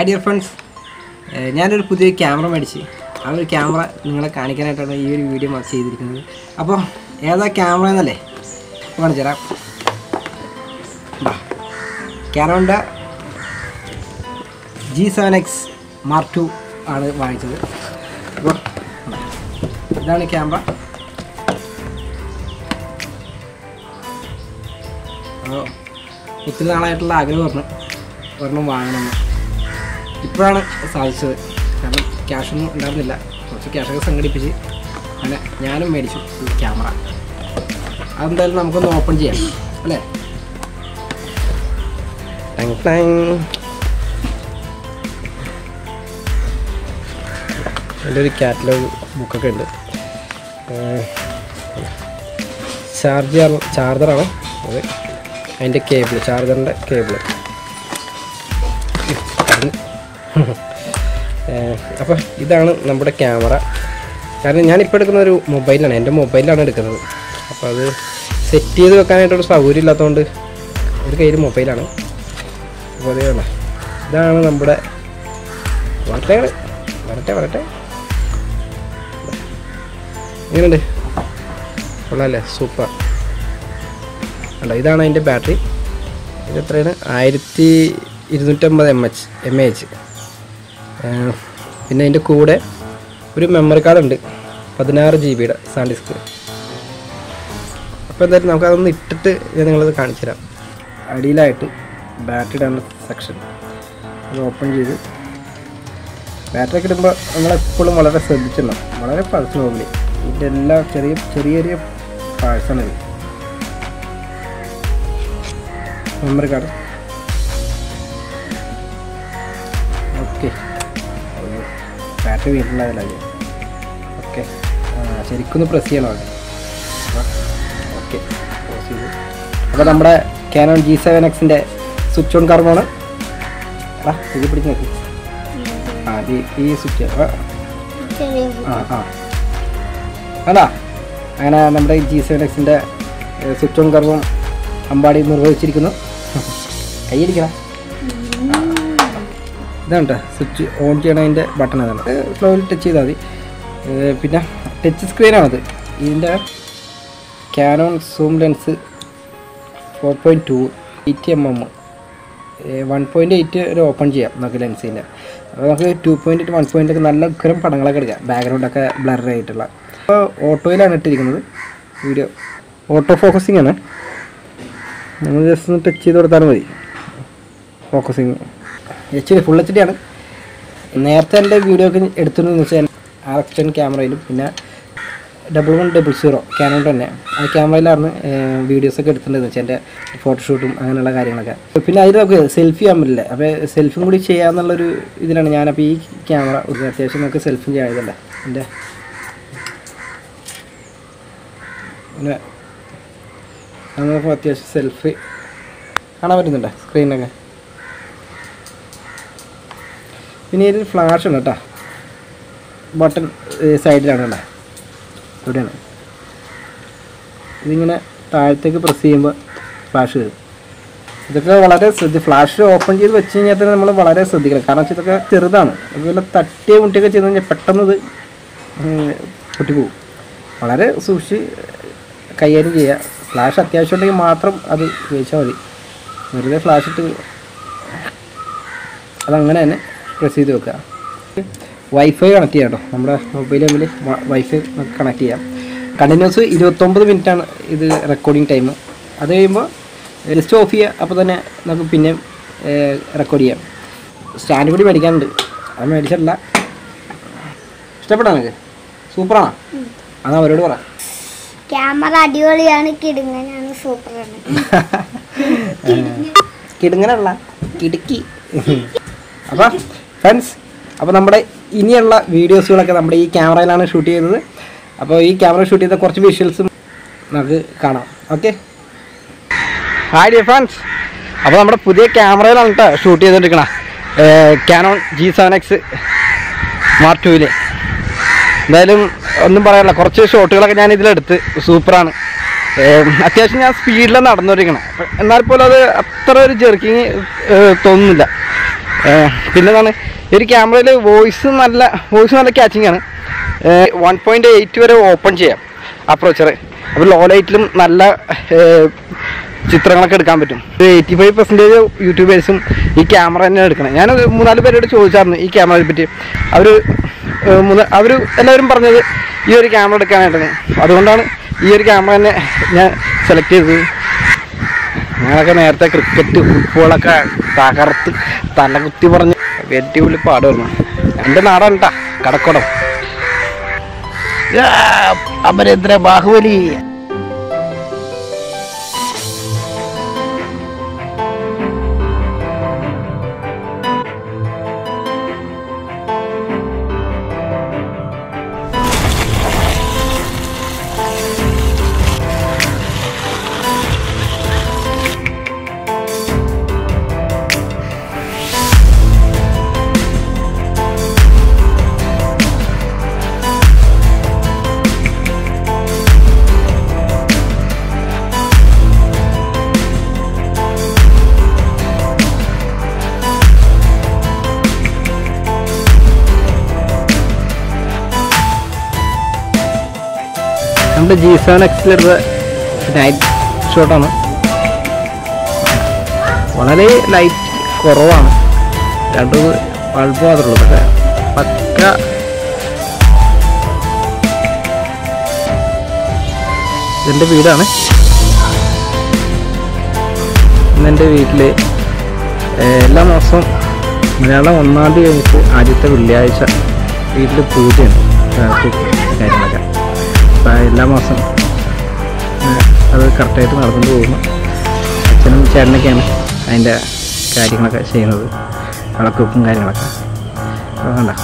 Hi dear friends, ഞാനൊരു പുതിയ camera മേടിച്ചു. ആ ഒരു ക്യാമറ നിങ്ങളെ കാണിക്കാനായിട്ടാണ് ഈ ഒരു വീഡിയോ ചെയ്തിരിക്കുന്നത്. അപ്പോൾ ഏതാ ക്യാമറ എന്നല്ലേ കാണിച്ചു തരാം. കാനോണിൻ്റെ G7X Mark II ആണ് വാങ്ങിച്ചത്. അപ്പോൾ ഇതാണ് ക്യാമറ. അപ്പോൾ ഒത്തിരി നാളായിട്ടുള്ള ആഗ്രഹം ഒരെണ്ണം വാങ്ങണമെന്ന് ഇപ്പോഴാണ് സാധിച്ചത്. കാരണം ക്യാഷൊന്നും ഉണ്ടായിരുന്നില്ല. കുറച്ച് ക്യാഷൊക്കെ സംഘടിപ്പിച്ച് അങ്ങനെ ഞാനും മേടിച്ചു ഈ ക്യാമറ. അതെന്തായാലും നമുക്കൊന്ന് ഓപ്പൺ ചെയ്യാം അല്ലേ. എൻ്റെ ഒരു കാറ്റലോഗ് ബുക്കൊക്കെ ഉണ്ട്. ചാർജറാണ് അത്. അതിൻ്റെ കേബിൾ, ചാർജറിൻ്റെ കേബിള്. അപ്പോൾ ഇതാണ് നമ്മുടെ ക്യാമറ. കാരണം ഞാനിപ്പോൾ എടുക്കുന്ന ഒരു മൊബൈലാണ്, എൻ്റെ മൊബൈലിലാണ് എടുക്കുന്നത്. അപ്പോൾ അത് സെറ്റ് ചെയ്ത് വെക്കാനായിട്ടൊരു സൗകര്യം ഇല്ലാത്തതുകൊണ്ട് ഒരു കയ്യിൽ മൊബൈലാണ്. അപ്പോൾ അതേ വേണം. ഇതാണ് നമ്മുടെ വരട്ടെ എങ്ങനെയുണ്ട്? കൊള്ളാമല്ലേ? സൂപ്പർ അല്ല. ഇതാണ് അതിൻ്റെ ബാറ്ററി. ഇത് എത്രയാണ്? 1250 mAh. പിന്നെ അതിൻ്റെ കൂടെ ഒരു മെമ്മറി കാർഡുണ്ട്, 16 GB സാൻഡ് ഡിസ്ക്. അപ്പോൾ എന്തായാലും നമുക്കതൊന്ന് ഇട്ടിട്ട് ഞാൻ നിങ്ങളത് കാണിച്ചു തരാം. അടിയിലായിട്ട് ബാറ്ററി ഇടാനുള്ള സെക്ഷൻ അത് ഓപ്പൺ ചെയ്ത് ബാറ്ററി ഒക്കെ ഇടുമ്പോൾ നമ്മളെപ്പോഴും വളരെ ശ്രദ്ധിച്ചിടണം. വളരെ പൾസ് നോക്കി ഇതിൻ്റെ എല്ലാ ചെറിയ പാഴ്സാണിത്. Memory card okay. ബാറ്ററി വീട്ടിലുണ്ടാവില്ല. ഓക്കെ, ശരിക്കൊന്ന് പ്രസ് ചെയ്യണം അത്. ഓക്കെ, പ്രസ് ചെയ്തു. അപ്പോൾ നമ്മുടെ കാനോൺ G7Xൻ്റെ സ്വിച്ച് ഓൺ കർവാണ്. ഇത് പിടിച്ച് നോക്കി. ഈ സ്വിച്ച് അതാ. അങ്ങനെ നമ്മുടെ G7Xൻ്റെ സ്വിച്ച് ഓൺ കർവും അമ്പാടി നിർവഹിച്ചിരിക്കുന്നു. കൈയടിക്കണം. ഇതാണ് കേട്ടോ സ്വിച്ച് ഓൺ ചെയ്യണതിൻ്റെ ബട്ടൺ. അതാണ്. സ്ലോയിൽ ടച്ച് ചെയ്താൽ മതി. പിന്നെ ടച്ച് സ്ക്രീനാണത്. ഇതിൻ്റെ കാനോൺ സൂം ലെൻസ് 4.2 80mm 1.8 ഒരു ഓപ്പൺ ചെയ്യാം നമുക്ക് ലെൻസിൻ്റെ. അപ്പോൾ നമുക്ക് 2.8 1.8 നല്ല ഉഗ്രം പടങ്ങളൊക്കെ എടുക്കാം, ബാക്ക്ഗ്രൗണ്ടൊക്കെ ബ്ലർ ആയിട്ടുള്ള. അപ്പോൾ ഓട്ടോയിലാണ് ഇട്ടിരിക്കുന്നത്. വീഡിയോ ഓട്ടോ ഫോക്കസിങ് ആണ്. നമ്മൾ ജസ്റ്റ് ഒന്ന് ടച്ച് ചെയ്ത് കൊടുത്താലും മതി. ഫോക്കസിങ് HD ഫുൾ HD ആണ്. നേരത്തെ എൻ്റെ വീഡിയോ ഒക്കെ എടുത്തിട്ടുണ്ടെന്ന് വെച്ചാൽ RX10 ക്യാമറയിലും പിന്നെ 1100 കാനോൺ തന്നെ ആ ക്യാമറയിലാണ് വീഡിയോസൊക്കെ എടുത്തിട്ടുണ്ടെന്ന് വെച്ചാൽ എൻ്റെ ഫോട്ടോഷൂട്ടും അങ്ങനെയുള്ള കാര്യങ്ങളൊക്കെ. പിന്നെ അതിൽ നമുക്ക് സെൽഫി ചെയ്യാൻ പറ്റില്ല. അപ്പോൾ സെൽഫിയും കൂടി ചെയ്യാമെന്നുള്ളൊരു ഇതിലാണ് ഞാനപ്പോൾ ഈ ക്യാമറ അത്യാവശ്യം നമുക്ക് സെൽഫി ചെയ്യാതില്ല. എൻ്റെ പിന്നെ നമുക്ക് അത്യാവശ്യം സെൽഫി കാണാൻ പറ്റുന്നുണ്ടോ സ്ക്രീനൊക്കെ. പിന്നെ ഇതിൽ ഫ്ലാഷ് ഉണ്ട് കേട്ടോ. ബട്ടൺ സൈഡിലാണ് കേട്ടോ, ഇവിടെയാണ്. ഇതിങ്ങനെ താഴത്തേക്ക് പ്രസ് ചെയ്യുമ്പോൾ ഫ്ലാഷ് വരും. ഇതൊക്കെ വളരെ ഫ്ലാഷ് ഓപ്പൺ ചെയ്ത് വെച്ച് കഴിഞ്ഞാൽ തന്നെ നമ്മൾ വളരെ ശ്രദ്ധിക്കണം. കാരണം വെച്ചാൽ ഇതൊക്കെ ചെറുതാണ്. അതുപോലെ തട്ടിയ മുട്ടിയൊക്കെ ചെയ്ത് കഴിഞ്ഞാൽ പെട്ടെന്ന് ഇത് പൊട്ടിപ്പോവും. വളരെ സൂക്ഷിച്ച് കൈകാര്യം ചെയ്യുക. ഫ്ലാഷ് അത്യാവശ്യം ഉണ്ടെങ്കിൽ മാത്രം അത് ഉപയോഗിച്ചാൽ മതി. വെറുതെ ഫ്ലാഷ് ഇട്ട് അതങ്ങനെ തന്നെ പ്രസ് ചെയ്ത് വെക്കുക. വൈഫൈ കണക്ട് ചെയ്യാം കേട്ടോ. നമ്മുടെ മൊബൈൽ തമ്മിൽ വൈഫൈ കണക്ട് ചെയ്യാം. കണ്ടിന്യൂസ് 29 മിനിറ്റാണ് ഇത് റെക്കോർഡിങ് ടൈം. അത് കഴിയുമ്പോൾ ജസ്റ്റ് ഓഫ് ചെയ്യുക. അപ്പോൾ തന്നെ നമുക്ക് പിന്നെയും റെക്കോർഡ് ചെയ്യാം. സ്റ്റാൻഡ് കൂടി മേടിക്കാനുണ്ട്, അത് മേടിച്ചിട്ടില്ല. ഇഷ്ടപ്പെട്ടോ നിങ്ങൾക്ക്? സൂപ്പറാണോ? അത് അവരോട് പറ. ക്യാമറ അടിപൊളിയാണ്, കിടുങ്ങനാണ്, സൂപ്പറാണ്. കിടുങ്ങനല്ല, കിടുക്കി. അപ്പോൾ ഫ്രണ്ട്സ്, അപ്പോൾ നമ്മുടെ ഇനിയുള്ള വീഡിയോസുകളൊക്കെ നമ്മുടെ ഈ ക്യാമറയിലാണ് ഷൂട്ട് ചെയ്തത്. അപ്പോൾ ഈ ക്യാമറ ഷൂട്ട് ചെയ്ത കുറച്ച് വിഷ്വൽസും നമുക്ക് കാണാം. Okay, hi dear friends. അപ്പോൾ നമ്മുടെ പുതിയ ക്യാമറയിലാണ് കേട്ടോ ഷൂട്ട് ചെയ്തുകൊണ്ടിരിക്കണം. Canon G7X Mark II. എന്തായാലും ഒന്നും പറയാനില്ല, കുറച്ച് ഷോട്ടുകളൊക്കെ ഞാൻ ഇതിലെടുത്ത്. സൂപ്പറാണ്. അത്യാവശ്യം ഞാൻ സ്പീഡിലാണ് നടന്നുകൊണ്ടിരിക്കണം. എന്നാൽ പോലും അത് അത്ര ഒരു ജെർക്കിങ് തോന്നുന്നില്ല. പിന്നെന്താണ് ഈ ഒരു ക്യാമറയിൽ വോയിസ് നല്ല ക്യാച്ചിങ് ആണ്. 1.8 വരെ ഓപ്പൺ ചെയ്യാം അപ്രോച്ചർ. അപ്പോൾ ലോ ലൈറ്റിലും നല്ല ചിത്രങ്ങളൊക്കെ എടുക്കാൻ പറ്റും. 85% യൂട്യൂബേഴ്സും ഈ ക്യാമറ തന്നെയാണ് എടുക്കണം. ഞാൻ 3-4 പേരോട് ചോദിച്ചായിരുന്നു ഈ ക്യാമറയെ പറ്റി. അവർ എല്ലാവരും പറഞ്ഞത് ഈ ഒരു ക്യാമറ എടുക്കാനായിട്ടാണ്. അതുകൊണ്ടാണ് ഈ ഒരു ക്യാമറ തന്നെ ഞാൻ സെലക്ട് ചെയ്തത്. ഞങ്ങളൊക്കെ നേരത്തെ ക്രിക്കറ്റ് ഫുട്ബോളൊക്കെ തകർത്ത് തലകുത്തി പറഞ്ഞ് വെല്ലുവിളി പാടുമായിരുന്നു. എൻ്റെ നാടാണ് കേട്ടാ കടക്കോടം. അമരേന്ദ്ര ബാഹുബലി. നമ്മുടെ G7X നൈറ്റ് ഷോട്ടാണ്. വളരെ ലൈറ്റ് കുറവാണ്. 2 ബൾബ് മാത്രമേ ഉള്ളൂ. പക്ഷേ പക്ക ഇതെൻ്റെ വീടാണ്. ഇന്നെൻ്റെ വീട്ടിൽ എല്ലാ മാസവും മലയാളം 1-ാം തീയതി കഴിഞ്ഞിട്ട് ആദ്യത്തെ വെള്ളിയാഴ്ച വീട്ടിൽ പൂജയുണ്ട്. കാര്യങ്ങളൊക്കെ എല്ലാ മാസം അത് കറക്റ്റായിട്ട് നടന്നു പോകുന്നു. അച്ഛനും ചേട്ടനൊക്കെയാണ് അതിൻ്റെ കാര്യങ്ങളൊക്കെ ചെയ്യുന്നത്, വിളക്കുവെപ്പും കാര്യങ്ങളൊക്കെ. അതുകൊണ്ടാണ്